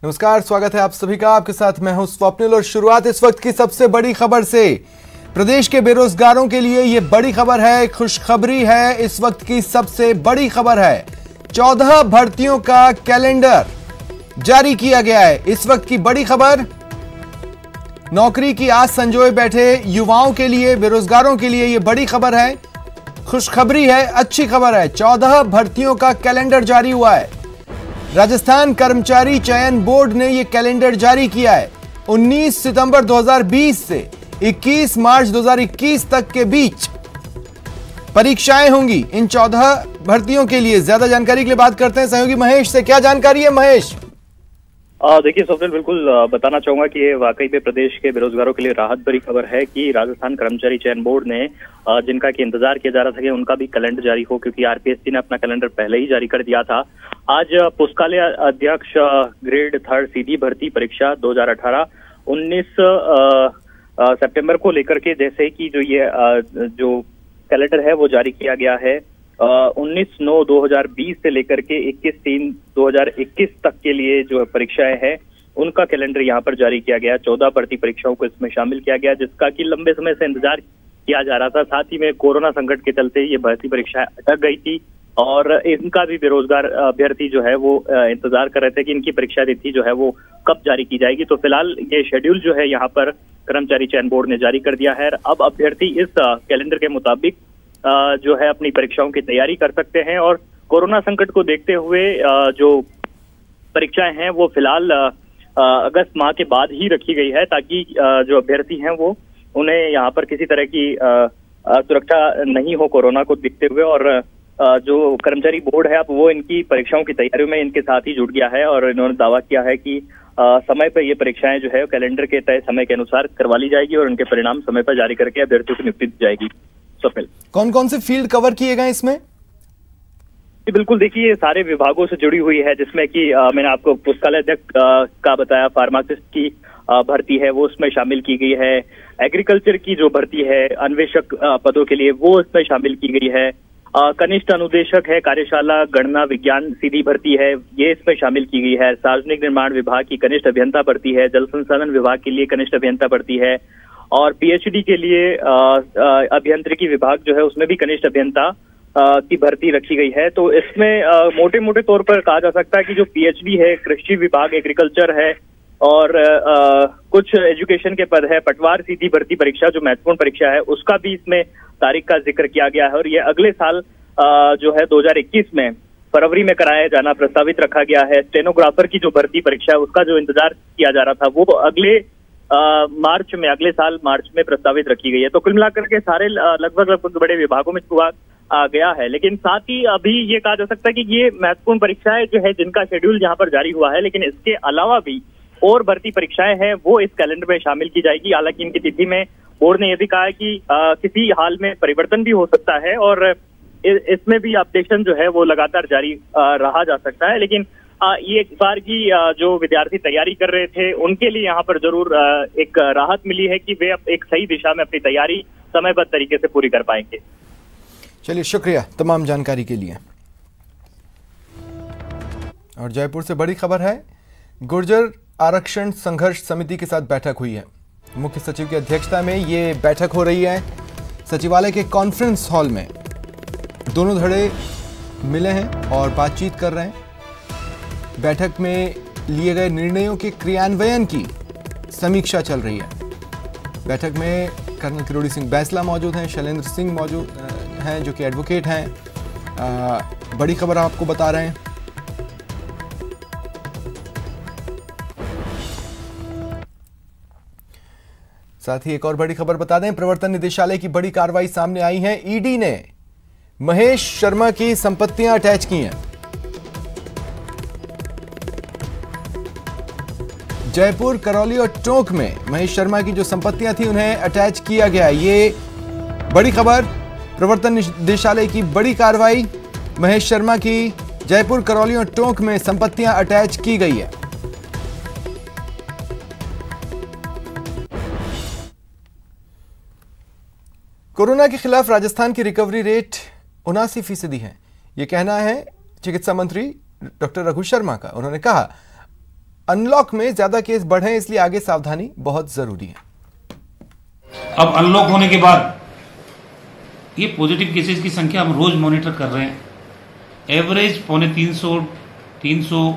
नमस्कार, स्वागत है आप सभी का। आपके साथ मैं हूं स्वप्निल और शुरुआत इस वक्त की सबसे बड़ी खबर से। प्रदेश के बेरोजगारों के लिए यह बड़ी खबर है, खुशखबरी है। इस वक्त की सबसे बड़ी खबर है 14 भर्तियों का कैलेंडर जारी किया गया है। इस वक्त की बड़ी खबर, नौकरी की आस संजोए बैठे युवाओं के लिए, बेरोजगारों के लिए यह बड़ी खबर है, खुशखबरी है, अच्छी खबर है। 14 भर्तियों का कैलेंडर जारी हुआ है। राजस्थान कर्मचारी चयन बोर्ड ने यह कैलेंडर जारी किया है। 19 सितंबर 2020 से 21 मार्च 2021 तक के बीच परीक्षाएं होंगी इन 14 भर्तियों के लिए। ज्यादा जानकारी के लिए बात करते हैं सहयोगी महेश से। क्या जानकारी है महेश? देखिए स्वप्निल, बिल्कुल बताना चाहूंगा कि ये वाकई में प्रदेश के बेरोजगारों के लिए राहत भरी खबर है कि राजस्थान कर्मचारी चयन बोर्ड ने जिनका कि इंतजार किया जा रहा था कि उनका भी कैलेंडर जारी हो, क्योंकि आरपीएससी ने अपना कैलेंडर पहले ही जारी कर दिया था। आज पुस्तकालय अध्यक्ष ग्रेड 3 सीधी भर्ती परीक्षा 2018 19 सितंबर को लेकर के, जैसे कि जो कैलेंडर है वो जारी किया गया है। 19/9/2020 से लेकर के 21/3/2021 तक के लिए जो परीक्षाएं हैं उनका कैलेंडर यहाँ पर जारी किया गया। 14 भर्ती परीक्षाओं को इसमें शामिल किया गया, जिसका कि लंबे समय से इंतजार किया जा रहा था। साथ ही में कोरोना संकट के चलते ये भर्ती परीक्षाएं अटक गई थी और इनका भी बेरोजगार अभ्यर्थी जो है वो इंतजार कर रहे थे कि इनकी परीक्षा तिथि जो है वो कब जारी की जाएगी। तो फिलहाल ये शेड्यूल जो है यहाँ पर कर्मचारी चयन बोर्ड ने जारी कर दिया है। अब अभ्यर्थी इस कैलेंडर के मुताबिक जो है अपनी परीक्षाओं की तैयारी कर सकते हैं और कोरोना संकट को देखते हुए जो परीक्षाएं हैं वो फिलहाल अगस्त माह के बाद ही रखी गई है, ताकि जो अभ्यर्थी हैं वो उन्हें यहाँ पर किसी तरह की सुरक्षा नहीं हो कोरोना को देखते हुए। और जो कर्मचारी बोर्ड है अब वो इनकी परीक्षाओं की तैयारियों में इनके साथ ही जुट गया है और इन्होंने दावा किया है कि समय पर ये परीक्षाएं जो है कैलेंडर के तय समय के अनुसार करवा ली जाएगी और उनके परिणाम समय पर जारी करके अभ्यर्थियों को नियुक्ति दी जाएगी। कौन कौन से फील्ड कवर किए गए इसमें? बिल्कुल, देखिए सारे विभागों से जुड़ी हुई है, जिसमें कि मैंने आपको पुस्तकालय अध्यक्ष का बताया, फार्मासिस्ट की भर्ती है वो उसमें शामिल की गई है। एग्रीकल्चर की जो भर्ती है अन्वेषक पदों के लिए वो इसमें शामिल की गई है। कनिष्ठ अनुदेशक है कार्यशाला गणना विज्ञान सीधी भर्ती है, ये इसमें शामिल की गई है। सार्वजनिक निर्माण विभाग की कनिष्ठ अभियंता भर्ती है। जल संसाधन विभाग के लिए कनिष्ठ अभियंता भर्ती है और पीएचडी के लिए अभियांत्रिकी विभाग जो है उसमें भी कनिष्ठ अभियंता की भर्ती रखी गई है। तो इसमें मोटे मोटे तौर पर कहा जा सकता है कि जो पीएचडी है, कृषि विभाग, एग्रीकल्चर है और कुछ एजुकेशन के पद है। पटवार सीधी भर्ती परीक्षा जो महत्वपूर्ण परीक्षा है उसका भी इसमें तारीख का जिक्र किया गया है और ये अगले साल जो है 2021 में फरवरी में कराया जाना प्रस्तावित रखा गया है। स्टेनोग्राफर की जो भर्ती परीक्षा है उसका जो इंतजार किया जा रहा था वो अगले साल मार्च में प्रस्तावित रखी गई है। तो कुल मिलाकर के सारे लगभग बड़े विभागों में हुआ गया है। लेकिन साथ ही अभी ये कहा जा सकता है कि ये महत्वपूर्ण परीक्षाएं जो है जिनका शेड्यूल यहाँ पर जारी हुआ है, लेकिन इसके अलावा भी और भर्ती परीक्षाएं हैं वो इस कैलेंडर में शामिल की जाएगी। हालांकि इनकी तिथि में बोर्ड ने यह भी कहा है कि किसी हाल में परिवर्तन भी हो सकता है और इसमें भी अपडेशन जो है वो लगातार जारी रहा जा सकता है। लेकिन ये एक बार की जो विद्यार्थी तैयारी कर रहे थे उनके लिए यहाँ पर जरूर एक राहत मिली है कि वे एक सही दिशा में अपनी तैयारी समयबद्ध तरीके से पूरी कर पाएंगे। चलिए, शुक्रिया तमाम जानकारी के लिए। और जयपुर से बड़ी खबर है, गुर्जर आरक्षण संघर्ष समिति के साथ बैठक हुई है। मुख्य सचिव की अध्यक्षता में ये बैठक हो रही है। सचिवालय के कॉन्फ्रेंस हॉल में दोनों धड़े मिले हैं और बातचीत कर रहे हैं। बैठक में लिए गए निर्णयों के क्रियान्वयन की समीक्षा चल रही है। बैठक में कर्नल किरोड़ी सिंह बैंसला मौजूद हैं, शैलेंद्र सिंह मौजूद हैं जो कि एडवोकेट हैं। बड़ी खबर आपको बता रहे हैं। साथ ही एक और बड़ी खबर बता दें, प्रवर्तन निदेशालय की बड़ी कार्रवाई सामने आई है। ईडी ने महेश शर्मा की संपत्तियां अटैच की हैं। जयपुर, करौली और टोंक में महेश शर्मा की जो संपत्तियां थी उन्हें अटैच किया गया। ये बड़ी खबर, प्रवर्तन निदेशालय की बड़ी कार्रवाई, महेश शर्मा की जयपुर, करौली और टोंक में संपत्तियां अटैच की गई है। कोरोना के खिलाफ राजस्थान की रिकवरी रेट 79% है। यह कहना है चिकित्सा मंत्री डॉक्टर रघु शर्मा का। उन्होंने कहा अनलॉक में ज्यादा केस बढ़े, इसलिए आगे सावधानी बहुत जरूरी है। अब अनलॉक होने के बाद ये पॉजिटिव केसेस की संख्या हम रोज मॉनिटर कर रहे हैं। एवरेज 350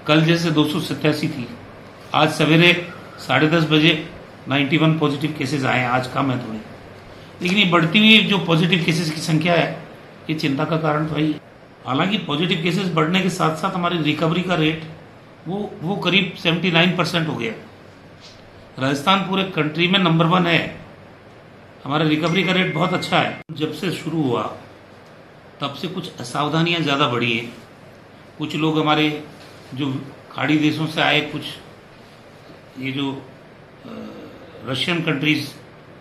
कल जैसे 287 थी, आज सवेरे 10:30 बजे 91 पॉजिटिव केसेस आए हैं। आज कम है थोड़ी, लेकिन ये बढ़ती हुई जो पॉजिटिव केसेस की संख्या है ये चिंता का कारण तो है ही। हालांकि पॉजिटिव केसेस बढ़ने के साथ साथ हमारी रिकवरी का रेट वो करीब 79% हो गया। राजस्थान पूरे कंट्री में नंबर 1 है, हमारा रिकवरी का रेट बहुत अच्छा है। जब से शुरू हुआ तब से कुछ असावधानियां ज़्यादा बढ़ी हैं। कुछ लोग हमारे जो खाड़ी देशों से आए, कुछ ये जो रशियन कंट्रीज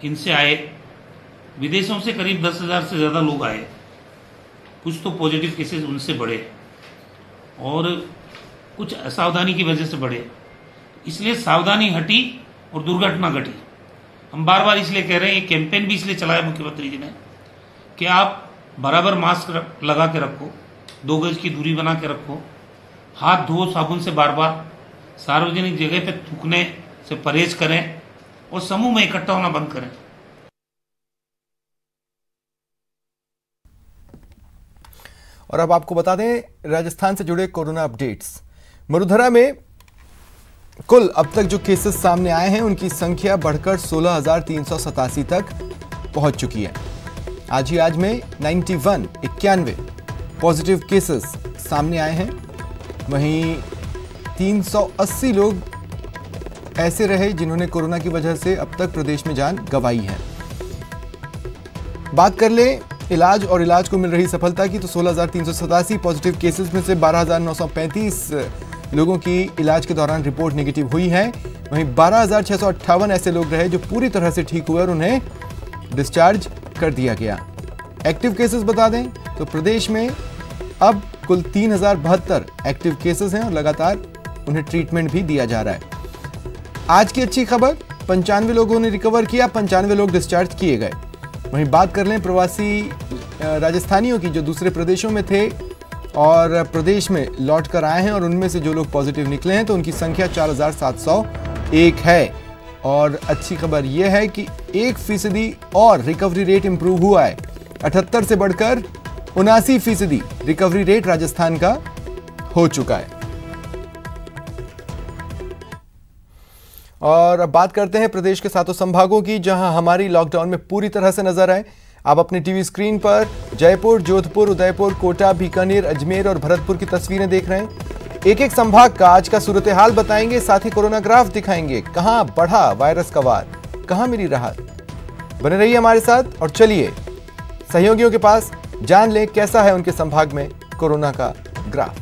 इनसे आए, विदेशों से करीब 10,000 से ज़्यादा लोग आए। कुछ तो पॉजिटिव केसेस उनसे बढ़े और कुछ असावधानी की वजह से बढ़े, इसलिए सावधानी हटी और दुर्घटना घटी। हम बार बार इसलिए कह रहे हैं, ये कैंपेन भी इसलिए चलाया मुख्यमंत्री जी ने कि आप बराबर मास्क लगा के रखो, 2 गज की दूरी बना के रखो, हाथ धो साबुन से बार बार, सार्वजनिक जगह पे थूकने से परहेज करें और समूह में इकट्ठा होना बंद करें। और अब आपको बता दें राजस्थान से जुड़े कोरोना अपडेट्स। मरुधरा में कुल अब तक जो केसेस सामने आए हैं उनकी संख्या बढ़कर 16,387 तक पहुंच चुकी है। आज में 91 पॉजिटिव केसेस सामने आए हैं। वहीं 380 लोग ऐसे रहे जिन्होंने कोरोना की वजह से अब तक प्रदेश में जान गंवाई है। बात कर ले इलाज और इलाज को मिल रही सफलता की, तो 16,387 पॉजिटिव केसेस में से 12,935 लोगों की इलाज के दौरान रिपोर्ट नेगेटिव हुई है। वहीं 12,658 ऐसे लोग रहे जो पूरी तरह से ठीक हुए और उन्हें डिस्चार्ज कर दिया गया। एक्टिव केसेस बता दें तो प्रदेश में अब कुल 3,072 एक्टिव केसेस हैं और लगातार उन्हें ट्रीटमेंट भी दिया जा रहा है। आज की अच्छी खबर, 95 लोगों ने रिकवर किया, 95 लोग डिस्चार्ज किए गए। वहीं बात कर लें प्रवासी राजस्थानियों की जो दूसरे प्रदेशों में थे और प्रदेश में लौट कर आए हैं और उनमें से जो लोग पॉजिटिव निकले हैं तो उनकी संख्या 4,701 है। और अच्छी खबर यह है कि 1% और रिकवरी रेट इंप्रूव हुआ है। 78 से बढ़कर 79% रिकवरी रेट राजस्थान का हो चुका है। और अब बात करते हैं प्रदेश के 7 संभागों की, जहां हमारी लॉकडाउन में पूरी तरह से नजर आए। आप अपने टीवी स्क्रीन पर जयपुर, जोधपुर, उदयपुर, कोटा, बीकानेर, अजमेर और भरतपुर की तस्वीरें देख रहे हैं। एक एक संभाग का आज का सूरत हाल बताएंगे, साथ ही कोरोना ग्राफ दिखाएंगे। कहां बढ़ा वायरस का वार, कहां मिली राहत। बने रहिए हमारे साथ और चलिए सहयोगियों के पास जान लें कैसा है उनके संभाग में कोरोना का ग्राफ।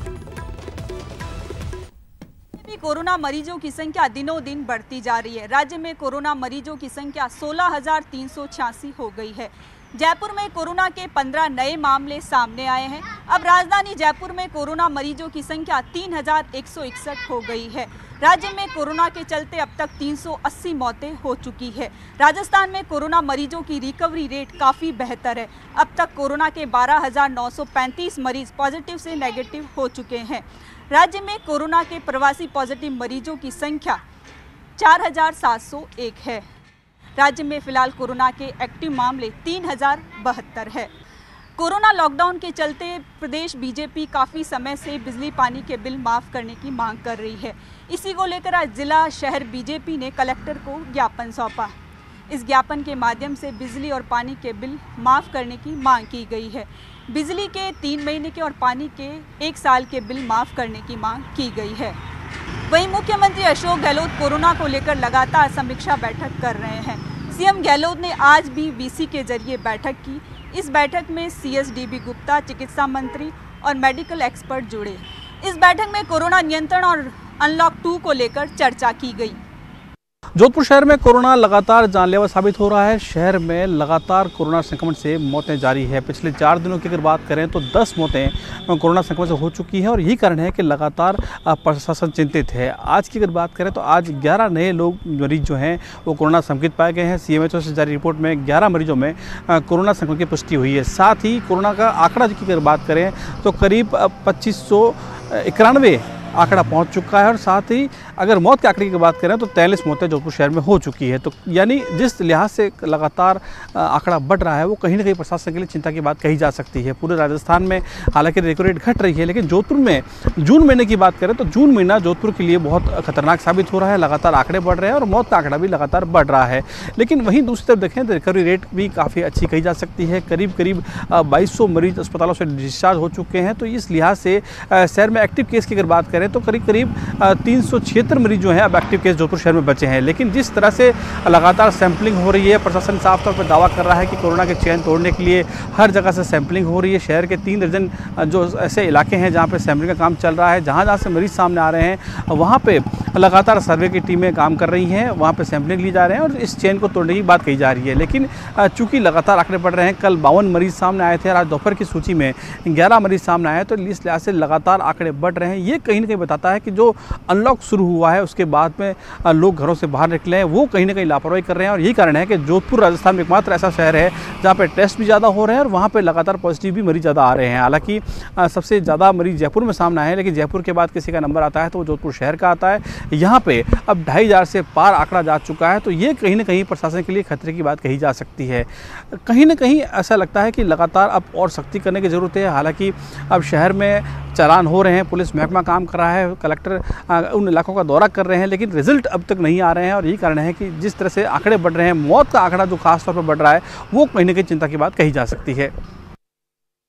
कोरोना मरीजों की संख्या दिनों दिन बढ़ती जा रही है। राज्य में कोरोना मरीजों की संख्या 16,386 हो गई है। जयपुर में कोरोना के 15 नए मामले सामने आए हैं। अब राजधानी जयपुर में कोरोना मरीजों की संख्या 3,161 हो गई है। राज्य में कोरोना के चलते अब तक 380 मौतें हो चुकी है। राजस्थान में कोरोना मरीजों की रिकवरी रेट काफ़ी बेहतर है। अब तक कोरोना के 12,935 मरीज पॉजिटिव से नेगेटिव हो चुके हैं। राज्य में कोरोना के प्रवासी पॉजिटिव मरीजों की संख्या 4,701 है। राज्य में फिलहाल कोरोना के एक्टिव मामले 3,072 है। कोरोना लॉकडाउन के चलते प्रदेश बीजेपी काफ़ी समय से बिजली पानी के बिल माफ़ करने की मांग कर रही है। इसी को लेकर आज जिला शहर बीजेपी ने कलेक्टर को ज्ञापन सौंपा। इस ज्ञापन के माध्यम से बिजली और पानी के बिल माफ़ करने की मांग की गई है। बिजली के 3 महीने के और पानी के 1 साल के बिल माफ़ करने की मांग की गई है। वहीं मुख्यमंत्री अशोक गहलोत कोरोना को लेकर लगातार समीक्षा बैठक कर रहे हैं। सीएम गहलोत ने आज भी वीसी के जरिए बैठक की। इस बैठक में सीएस DB गुप्ता, चिकित्सा मंत्री और मेडिकल एक्सपर्ट जुड़े। इस बैठक में कोरोना नियंत्रण और अनलॉक 2 को लेकर चर्चा की गई। जोधपुर शहर में कोरोना लगातार जानलेवा साबित हो रहा है। शहर में लगातार कोरोना संक्रमण से मौतें जारी है। पिछले 4 दिनों की अगर बात करें तो 10 मौतें कोरोना संक्रमण से हो चुकी हैं और यही कारण है कि लगातार प्रशासन चिंतित है। आज की अगर बात करें तो आज 11 नए लोग मरीज जो हैं वो कोरोना संक्रमित पाए गए हैं। CMHO से जारी रिपोर्ट में 11 मरीजों में कोरोना संक्रमण की पुष्टि हुई है। साथ ही कोरोना का आंकड़ा की अगर बात करें तो करीब 2591 आंकड़ा पहुंच चुका है और साथ ही अगर मौत के आंकड़े की बात करें तो 43 मौतें जोधपुर शहर में हो चुकी है। तो यानी जिस लिहाज से लगातार आंकड़ा बढ़ रहा है वो कहीं ना कहीं प्रशासन के लिए चिंता की बात कही जा सकती है। पूरे राजस्थान में हालांकि रेको रेट घट रही है, लेकिन जोधपुर में जून महीने की बात करें तो जून महीना जोधपुर के लिए बहुत खतरनाक साबित हो रहा है। लगातार आंकड़े बढ़ रहे हैं और मौत का आंकड़ा भी लगातार बढ़ रहा है। लेकिन वहीं दूसरी तरफ देखें तो रिकवरी रेट भी काफ़ी अच्छी कही जा सकती है। करीब 2200 मरीज अस्पतालों से डिस्चार्ज हो चुके हैं। तो इस लिहाज से शहर में एक्टिव केस की अगर बात करें तो करीब 376 मरीज जो हैं अब एक्टिव केस जोधपुर शहर में बचे हैं। लेकिन जिस तरह से लगातार सैंपलिंग हो रही है, प्रशासन साफ तौर पर दावा कर रहा है कि कोरोना के चेन तोड़ने के लिए हर जगह से सैंपलिंग हो रही है। शहर के 3 दर्जन जो ऐसे इलाके हैं जहाँ पे सैंपलिंग का काम चल रहा है, जहाँ से मरीज सामने आ रहे हैं वहाँ पे लगातार सर्वे की टीमें काम कर रही हैं, वहाँ पे सैंपलिंग ली जा रहे हैं और इस चेन को तोड़ने की बात कही जा रही है। लेकिन चूंकि लगातार आंकड़े बढ़ रहे हैं, कल 52 मरीज सामने आए थे और आज दोपहर की सूची में 11 मरीज सामने आए, तो इस लिहाज से लगातार आंकड़े बढ़ रहे हैं। ये कहीं ना कहीं बताता है कि जो अनलॉक शुरू हुआ है उसके बाद में लोग घरों से बाहर निकले हैं, वो कहीं ना कहीं लापरवाही कर रहे हैं। और यही कारण है कि जोधपुर राजस्थान में एकमात्र ऐसा शहर है जहाँ पे टेस्ट भी ज़्यादा हो रहे हैं और वहाँ पे लगातार पॉजिटिव भी मरीज ज़्यादा आ रहे हैं। हालांकि सबसे ज़्यादा मरीज जयपुर में सामने आए हैं, लेकिन जयपुर के बाद किसी का नंबर आता है तो वो जोधपुर शहर का आता है। यहाँ पे अब 2500 से पार आंकड़ा जा चुका है। तो ये कहीं ना कहीं प्रशासन के लिए खतरे की बात कही जा सकती है। कहीं ना कहीं ऐसा लगता है कि लगातार अब और सख्ती करने की ज़रूरत है। हालांकि अब शहर में चालान हो रहे हैं, पुलिस महकमा काम कर रहा है, कलेक्टर उन इलाकों का दौरा कर रहे हैं, लेकिन रिजल्ट अब तक नहीं आ रहे हैं। और यही कारण है कि जिस तरह से आंकड़े बढ़ रहे हैं, मौत का आंकड़ा जो खास तौर पर बढ़ रहा है वो कहीं ना कहीं चिंता की बात कही जा सकती है।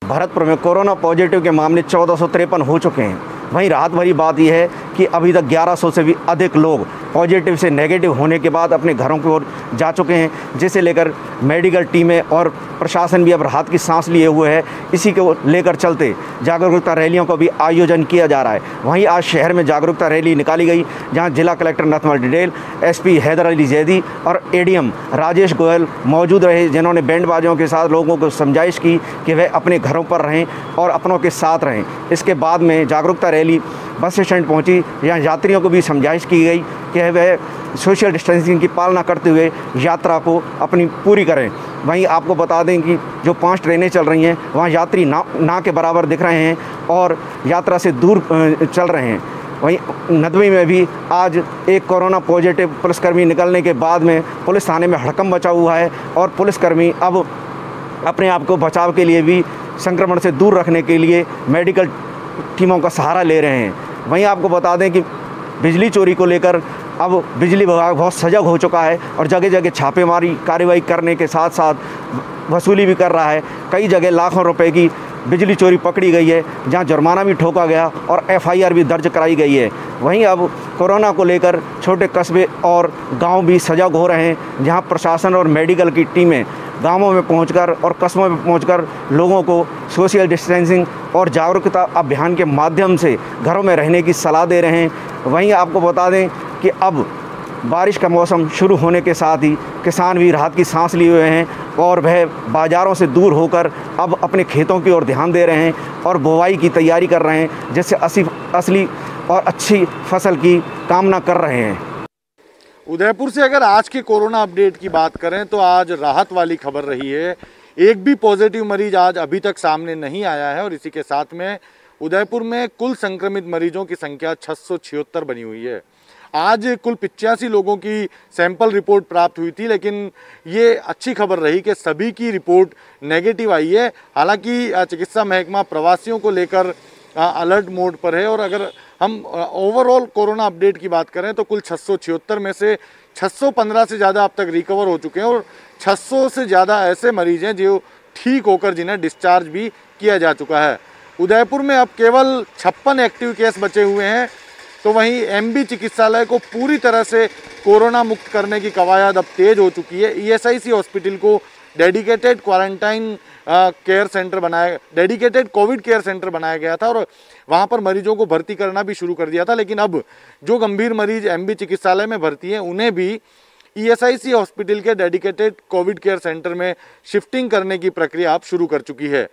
भरतपुर में कोरोना पॉजिटिव के मामले 1453 हो चुके हैं। वहीं राहत भरी बात यह है कि अभी तक 1100 से भी अधिक लोग पॉजिटिव से नेगेटिव होने के बाद अपने घरों की ओर जा चुके हैं, जिसे लेकर मेडिकल टीमें और प्रशासन भी अब राहत की सांस लिए हुए है। इसी को लेकर चलते जागरूकता रैलियों का भी आयोजन किया जा रहा है। वहीं आज शहर में जागरूकता रैली निकाली गई, जहां जिला कलेक्टर नथमल डिडेल, एसपी हैदर अली जैदी और एडीएम राजेश गोयल मौजूद रहे, जिन्होंने बैंड बाजों के साथ लोगों को समझाइश की कि वह अपने घरों पर रहें और अपनों के साथ रहें। इसके बाद में जागरूकता रैली बस स्टैंड पहुंची, यहाँ यात्रियों को भी समझाइश की गई कि वह सोशल डिस्टेंसिंग की पालना करते हुए यात्रा को अपनी पूरी करें। वहीं आपको बता दें कि जो 5 ट्रेनें चल रही हैं वहाँ यात्री ना के बराबर दिख रहे हैं और यात्रा से दूर चल रहे हैं। वहीं नदवी में भी आज एक कोरोना पॉजिटिव पुलिसकर्मी निकलने के बाद में पुलिस थाने में हड़कंप मचा हुआ है और पुलिसकर्मी अब अपने आप को बचाव के लिए भी संक्रमण से दूर रखने के लिए मेडिकल टीमों का सहारा ले रहे हैं। वहीं आपको बता दें कि बिजली चोरी को लेकर अब बिजली विभाग बहुत सजग हो चुका है और जगह जगह छापेमारी कार्रवाई करने के साथ साथ वसूली भी कर रहा है। कई जगह लाखों रुपए की बिजली चोरी पकड़ी गई है, जहां जुर्माना भी ठोका गया और एफआईआर भी दर्ज कराई गई है। वहीं अब कोरोना को लेकर छोटे कस्बे और गांव भी सजग हो रहे हैं, जहां प्रशासन और मेडिकल की टीमें गांवों में पहुंचकर और कस्बों में पहुंचकर लोगों को सोशल डिस्टेंसिंग और जागरूकता अभियान के माध्यम से घरों में रहने की सलाह दे रहे हैं। वहीं आपको बता दें कि अब बारिश का मौसम शुरू होने के साथ ही किसान भी राहत की सांस लिए हुए हैं और वह बाज़ारों से दूर होकर अब अपने खेतों की ओर ध्यान दे रहे हैं और बुवाई की तैयारी कर रहे हैं, जिससे असली और अच्छी फसल की कामना कर रहे हैं। उदयपुर से अगर आज के कोरोना अपडेट की बात करें तो आज राहत वाली खबर रही है। एक भी पॉजिटिव मरीज आज अभी तक सामने नहीं आया है और इसी के साथ में उदयपुर में कुल संक्रमित मरीजों की संख्या 676 बनी हुई है। आज कुल 85 लोगों की सैंपल रिपोर्ट प्राप्त हुई थी, लेकिन ये अच्छी खबर रही कि सभी की रिपोर्ट नेगेटिव आई है। हालांकि चिकित्सा महकमा प्रवासियों को लेकर अलर्ट मोड पर है और अगर हम ओवरऑल कोरोना अपडेट की बात करें तो कुल 676 में से 615 से ज़्यादा अब तक रिकवर हो चुके हैं और 600 से ज़्यादा ऐसे मरीज हैं जो ठीक होकर जिन्हें डिस्चार्ज भी किया जा चुका है। उदयपुर में अब केवल 56 एक्टिव केस बचे हुए हैं, तो वहीं एमबी चिकित्सालय को पूरी तरह से कोरोना मुक्त करने की कवायद अब तेज हो चुकी है। ईएसआईसी हॉस्पिटल को dedicated quarantine care centre dedicated Covid care centre बनाया गया था और वहां पर मरीजों को भर्ती करना भी शुरू कर दिया था। लेकिन अब जो गंभीर मरीज एमबी चिकित्सालय में भर्ती हैं उन्हें भी ईएसआईसी हॉस्पिटल के डेडिकेटेड कोविड केयर सेंटर में शिफ्टिंग करने की प्रक्रिया अब शुरू कर चुकी है।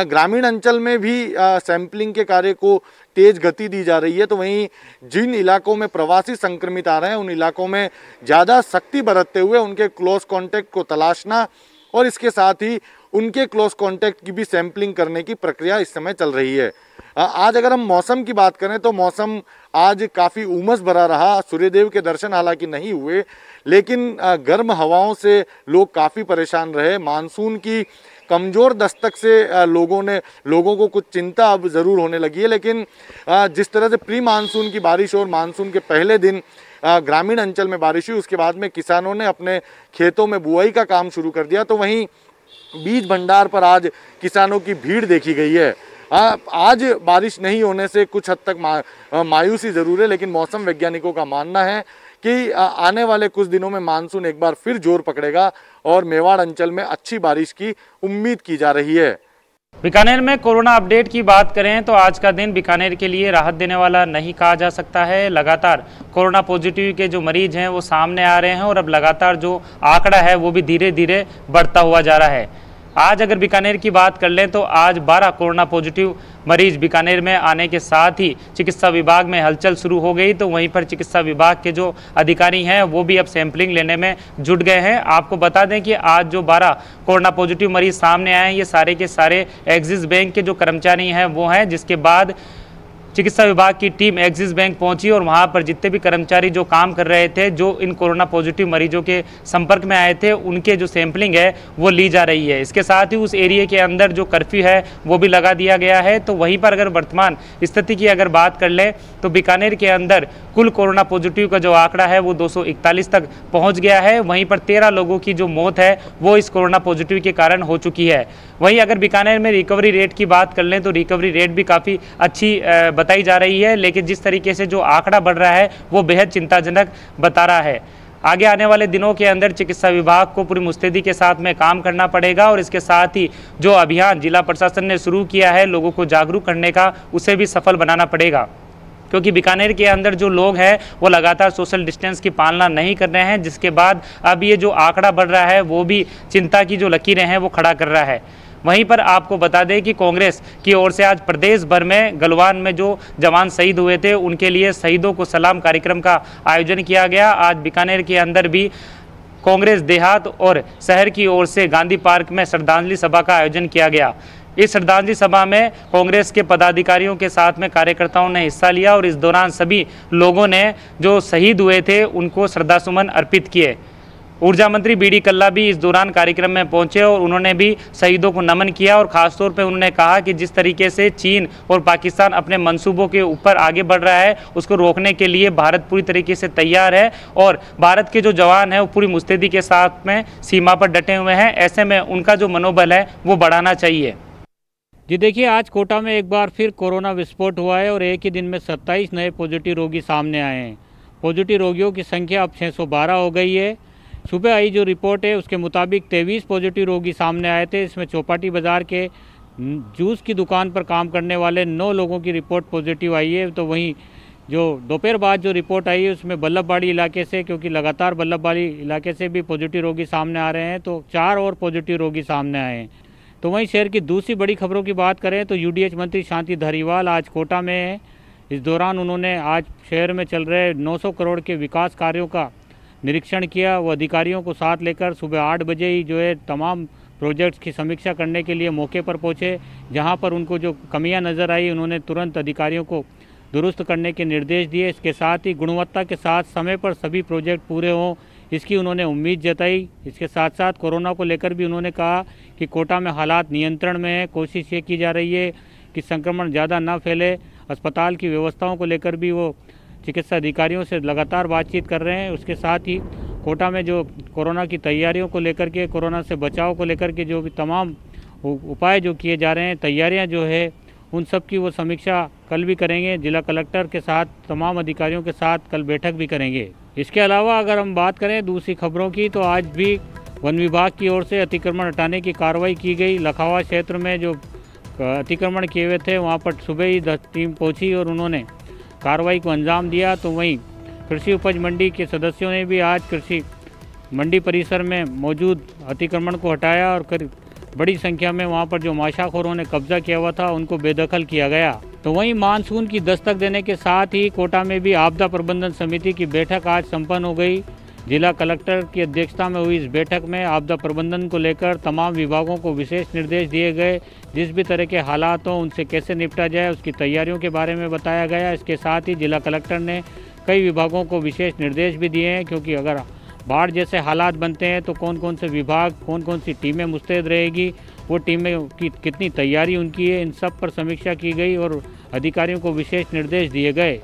ग्रामीण अंचल में भी सैंपलिंग के कार्य को तेज गति दी जा रही है। तो वहीं जिन इलाकों में प्रवासी संक्रमित आ रहे हैं उन इलाकों में ज़्यादा सख्ती बरतते हुए उनके क्लोज कॉन्टैक्ट को तलाशना और इसके साथ ही उनके क्लोज कॉन्टैक्ट की भी सैंपलिंग करने की प्रक्रिया इस समय चल रही है। आज अगर हम मौसम की बात करें तो मौसम आज काफ़ी उमस भरा रहा। सूर्यदेव के दर्शन हालांकि नहीं हुए, लेकिन गर्म हवाओं से लोग काफ़ी परेशान रहे। मानसून की कमज़ोर दस्तक से लोगों को कुछ चिंता अब ज़रूर होने लगी है, लेकिन जिस तरह से प्री मानसून की बारिश और मानसून के पहले दिन ग्रामीण अंचल में बारिश हुई, उसके बाद में किसानों ने अपने खेतों में बुआई का काम शुरू कर दिया। तो वहीं बीज भंडार पर आज किसानों की भीड़ देखी गई है। आज बारिश नहीं होने से कुछ हद तक मायूसी ज़रूर है, लेकिन मौसम वैज्ञानिकों का मानना है कि आने वाले कुछ दिनों में मानसून एक बार फिर जोर पकड़ेगा और मेवाड़ अंचल में अच्छी बारिश की उम्मीद की जा रही है। बीकानेर में कोरोना अपडेट की बात करें तो आज का दिन बीकानेर के लिए राहत देने वाला नहीं कहा जा सकता है। लगातार कोरोना पॉजिटिव के जो मरीज हैं वो सामने आ रहे हैं और अब लगातार जो आंकड़ा है वो भी धीरे धीरे बढ़ता हुआ जा रहा है। आज अगर बीकानेर की बात कर लें तो आज 12 कोरोना पॉजिटिव मरीज बीकानेर में आने के साथ ही चिकित्सा विभाग में हलचल शुरू हो गई। तो वहीं पर चिकित्सा विभाग के जो अधिकारी हैं वो भी अब सैंपलिंग लेने में जुट गए हैं। आपको बता दें कि आज जो 12 कोरोना पॉजिटिव मरीज सामने आए हैं ये सारे के सारे एक्सिस बैंक के जो कर्मचारी हैं वो हैं, जिसके बाद चिकित्सा विभाग की टीम एक्सिस बैंक पहुंची और वहां पर जितने भी कर्मचारी जो काम कर रहे थे, जो इन कोरोना पॉजिटिव मरीजों के संपर्क में आए थे, उनके जो सैंपलिंग है वो ली जा रही है। इसके साथ ही उस एरिया के अंदर जो कर्फ्यू है वो भी लगा दिया गया है। तो वहीं पर अगर वर्तमान स्थिति की अगर बात कर लें तो बीकानेर के अंदर कुल कोरोना पॉजिटिव का जो आंकड़ा है वो 241 तक पहुँच गया है। वहीं पर 13 लोगों की जो मौत है वो इस कोरोना पॉजिटिव के कारण हो चुकी है। वहीं अगर बीकानेर में रिकवरी रेट की बात कर लें तो रिकवरी रेट भी काफ़ी अच्छी बताई जा रही है, लेकिन जिस तरीके से जो आंकड़ा बढ़ रहा है वो बेहद चिंताजनक बता रहा है। आगे आने वाले दिनों के अंदर चिकित्सा विभाग को पूरी मुस्तैदी के साथ में काम करना पड़ेगा और इसके साथ ही जो अभियान जिला प्रशासन ने शुरू किया है लोगों को जागरूक करने का, उसे भी सफल बनाना पड़ेगा, क्योंकि बीकानेर के अंदर जो लोग हैं वो लगातार सोशल डिस्टेंस की पालना नहीं कर रहे हैं, जिसके बाद अब ये जो आंकड़ा बढ़ रहा है वो भी चिंता की जो लकीरें हैं वो खड़ा कर रहा है। वहीं पर आपको बता दें कि कांग्रेस की ओर से आज प्रदेश भर में गलवान में जो जवान शहीद हुए थे उनके लिए शहीदों को सलाम कार्यक्रम का आयोजन किया गया। आज बीकानेर के अंदर भी कांग्रेस देहात और शहर की ओर से गांधी पार्क में श्रद्धांजलि सभा का आयोजन किया गया। इस श्रद्धांजलि सभा में कांग्रेस के पदाधिकारियों के साथ में कार्यकर्ताओं ने हिस्सा लिया और इस दौरान सभी लोगों ने जो शहीद हुए थे उनको श्रद्धासुमन अर्पित किए। ऊर्जा मंत्री बीडी कल्ला भी इस दौरान कार्यक्रम में पहुंचे और उन्होंने भी शहीदों को नमन किया और खासतौर पर उन्होंने कहा कि जिस तरीके से चीन और पाकिस्तान अपने मंसूबों के ऊपर आगे बढ़ रहा है उसको रोकने के लिए भारत पूरी तरीके से तैयार है और भारत के जो जवान हैं वो पूरी मुस्तैदी के साथ में सीमा पर डटे हुए हैं। ऐसे में उनका जो मनोबल है वो बढ़ाना चाहिए। जी देखिए, आज कोटा में एक बार फिर कोरोना विस्फोट हुआ है और एक ही दिन में 27 नए पॉजिटिव रोगी सामने आए हैं। पॉजिटिव रोगियों की संख्या अब 612 हो गई है। सुबह आई जो रिपोर्ट है उसके मुताबिक 23 पॉजिटिव रोगी सामने आए थे। इसमें चौपाटी बाज़ार के जूस की दुकान पर काम करने वाले 9 लोगों की रिपोर्ट पॉजिटिव आई है। तो वहीं जो दोपहर बाद जो रिपोर्ट आई है उसमें बल्लभबाड़ी इलाके से, क्योंकि लगातार बल्लभबाड़ी इलाके से भी पॉजिटिव रोगी सामने आ रहे हैं, तो 4 और पॉजिटिव रोगी सामने आए हैं। तो वहीं शहर की दूसरी बड़ी खबरों की बात करें तो यूडीएच मंत्री शांति धारीवाल आज कोटा में हैं। इस दौरान उन्होंने आज शहर में चल रहे 900 करोड़ के विकास कार्यों का निरीक्षण किया। वो अधिकारियों को साथ लेकर सुबह 8 बजे ही जो है तमाम प्रोजेक्ट्स की समीक्षा करने के लिए मौके पर पहुंचे। जहां पर उनको जो कमियां नज़र आई उन्होंने तुरंत अधिकारियों को दुरुस्त करने के निर्देश दिए। इसके साथ ही गुणवत्ता के साथ समय पर सभी प्रोजेक्ट पूरे हों इसकी उन्होंने उम्मीद जताई। इसके साथ साथ कोरोना को लेकर भी उन्होंने कहा कि कोटा में हालात नियंत्रण में है। कोशिश ये की जा रही है कि संक्रमण ज़्यादा ना फैले। अस्पताल की व्यवस्थाओं को लेकर भी वो चिकित्सा अधिकारियों से लगातार बातचीत कर रहे हैं। उसके साथ ही कोटा में जो कोरोना की तैयारियों को लेकर के, कोरोना से बचाव को लेकर के जो भी तमाम उपाय जो किए जा रहे हैं, तैयारियां जो है उन सब की वो समीक्षा कल भी करेंगे। जिला कलेक्टर के साथ तमाम अधिकारियों के साथ कल बैठक भी करेंगे। इसके अलावा अगर हम बात करें दूसरी खबरों की तो आज भी वन विभाग की ओर से अतिक्रमण हटाने की कार्रवाई की गई। लखावा क्षेत्र में जो अतिक्रमण किए हुए थे वहाँ पर सुबह ही टीम पहुँची और उन्होंने कार्रवाई को अंजाम दिया। तो वहीं कृषि उपज मंडी के सदस्यों ने भी आज कृषि मंडी परिसर में मौजूद अतिक्रमण को हटाया और करीब बड़ी संख्या में वहां पर जो माशाखोरों ने कब्जा किया हुआ था उनको बेदखल किया गया। तो वहीं मानसून की दस्तक देने के साथ ही कोटा में भी आपदा प्रबंधन समिति की बैठक आज संपन्न हो गई, जिला कलेक्टर की अध्यक्षता में हुई इस बैठक में आपदा प्रबंधन को लेकर तमाम विभागों को विशेष निर्देश दिए गए। जिस भी तरह के हालात हों उनसे कैसे निपटा जाए उसकी तैयारियों के बारे में बताया गया। इसके साथ ही जिला कलेक्टर ने कई विभागों को विशेष निर्देश भी दिए हैं, क्योंकि अगर बाढ़ जैसे हालात बनते हैं तो कौन कौन से विभाग, कौन कौन सी टीमें मुस्तैद रहेगी, वो टीमें की कितनी तैयारी उनकी है, इन सब पर समीक्षा की गई और अधिकारियों को विशेष निर्देश दिए गए।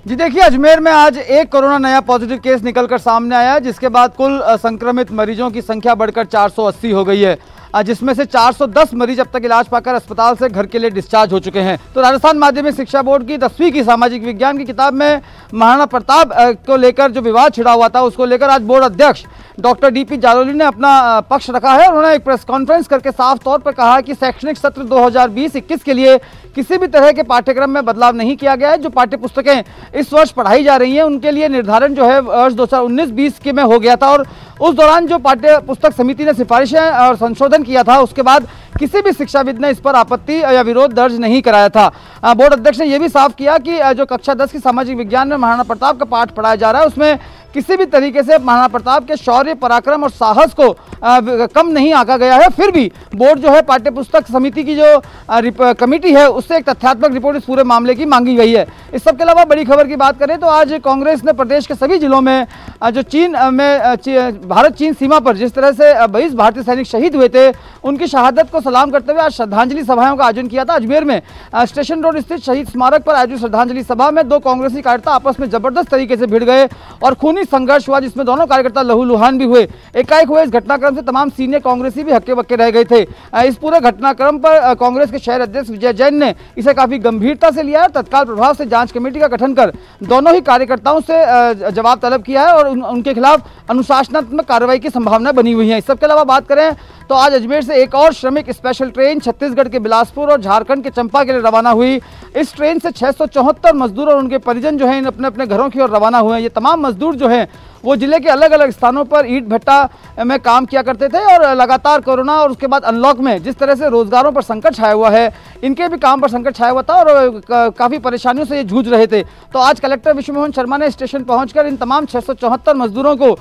जी देखिए, अजमेर में आज एक कोरोना नया पॉजिटिव केस निकलकर सामने आया, जिसके बाद कुल संक्रमित मरीजों की संख्या बढ़कर 480 हो गई है, जिसमें से 410 मरीज अब तक इलाज पाकर अस्पताल से घर के लिए डिस्चार्ज हो चुके हैं। तो राजस्थान माध्यमिक शिक्षा बोर्ड की 10वीं की सामाजिक विज्ञान की किताब में महाराणा प्रताप को लेकर जो विवाद छिड़ा हुआ था, उसको लेकर आज बोर्ड अध्यक्ष डॉक्टर डीपी जालोली ने अपना पक्ष रखा है। उन्होंने एक प्रेस कॉन्फ्रेंस करके साफ तौर पर कहा कि शैक्षणिक सत्र 2020-21 के लिए किसी भी तरह के पाठ्यक्रम में बदलाव नहीं किया गया है। जो पाठ्य पुस्तकें इस वर्ष पढ़ाई जा रही हैं उनके लिए निर्धारण जो है वर्ष 2019-20 के में हो गया था, और उस दौरान जो पाठ्य पुस्तक समिति ने सिफारिशें और संशोधन किया था उसके बाद किसी भी शिक्षाविद ने इस पर आपत्ति या विरोध दर्ज नहीं कराया था। बोर्ड अध्यक्ष ने यह भी साफ किया कि जो कक्षा 10 की सामाजिक विज्ञान में महाराणा प्रताप का पाठ पढ़ाया जा रहा है उसमें किसी भी तरीके से महाराणा प्रताप के शौर्य, पराक्रम और साहस को कम नहीं आंका गया है। फिर भी बोर्ड जो है पाठ्य पुस्तक समिति की जो कमेटी है उससे एक तथ्यात्मक रिपोर्ट इस पूरे मामले की मांगी गई है। इस सब के अलावा बड़ी खबर की बात करें तो आज कांग्रेस ने प्रदेश के सभी जिलों में जो चीन में भारत चीन सीमा पर जिस तरह से 22 भारतीय सैनिक शहीद हुए थे उनकी शहादत को सलाम करते हुए आज श्रद्धांजलि सभाओं का आयोजन किया था। अजमेर में स्टेशन रोड स्थित शहीद स्मारक पर आयोजित श्रद्धांजलि सभा में दो कांग्रेसी कार्यकर्ता आपस में जबरदस्त तरीके से भिड़ गए और खूनी संघर्ष हुआ, जिसमें दोनों कार्यकर्ता लहूलुहान भी हुए। एकाएक हुए इस घटनाक्रम से तमाम सीनियर कांग्रेसी भी हक्के बक्के रह गए थे। इस पूरे घटनाक्रम पर कांग्रेस के शहर अध्यक्ष विजय जैन ने इसे काफी गंभीरता से लिया है। तत्काल प्रभाव से जांच कमेटी का गठन कर दोनों ही कार्यकर्ताओं से जवाब तलब किया है और उनके खिलाफ अनुशासनात्मक कार्रवाई की संभावना बनी हुई है। इस सबके अलावा बात करें तो आज अजमेर से एक और श्रमिक स्पेशल ट्रेन छत्तीसगढ़ के बिलासपुर और झारखंड के चंपा के लिए रवाना हुई। इस ट्रेन से 674 मजदूर और उनके परिजन जो हैं अपने अपने घरों की ओर रवाना हुए हैं। ये तमाम मजदूर जो हैं वो जिले के अलग अलग स्थानों पर ईंट भट्टा में काम किया करते थे और लगातार कोरोना और उसके बाद अनलॉक में जिस तरह से रोजगारों पर संकट छाया हुआ है, इनके भी काम पर संकट छाया हुआ था और काफ़ी परेशानियों से ये जूझ रहे थे। तो आज कलेक्टर विश्वमोहन शर्मा ने स्टेशन पहुंचकर इन तमाम 674 मजदूरों को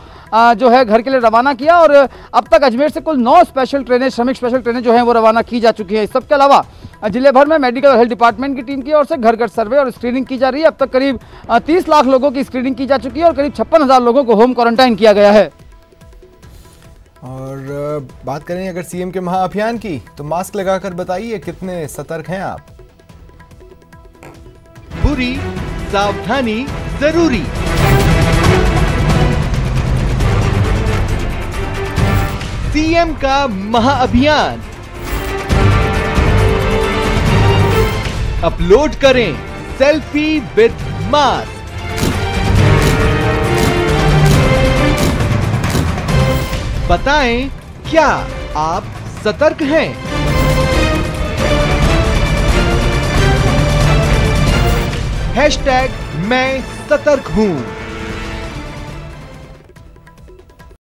जो है घर के लिए रवाना किया और अब तक अजमेर से कुल 9 स्पेशल ट्रेनें, श्रमिक स्पेशल ट्रेनें जो हैं वो रवाना की जा चुकी हैं। इस सबके अलावा जिले भर में मेडिकल और हेल्थ डिपार्टमेंट की टीम की ओर से घर घर सर्वे और स्क्रीनिंग की जा रही है। अब तक करीब 30 लाख लोगों की स्क्रीनिंग की जा चुकी है और करीब 56,000 लोगों को होम क्वारंटाइन किया गया है। और बात करें अगर सीएम के महाअभियान की तो मास्क लगाकर बताइए कितने सतर्क हैं आप। बुरी सावधानी जरूरी। सीएम का महाअभियान अपलोड करें सेल्फी विद मास्क। बताएं क्या आप सतर्क हैं? #मैं सतर्क हूं।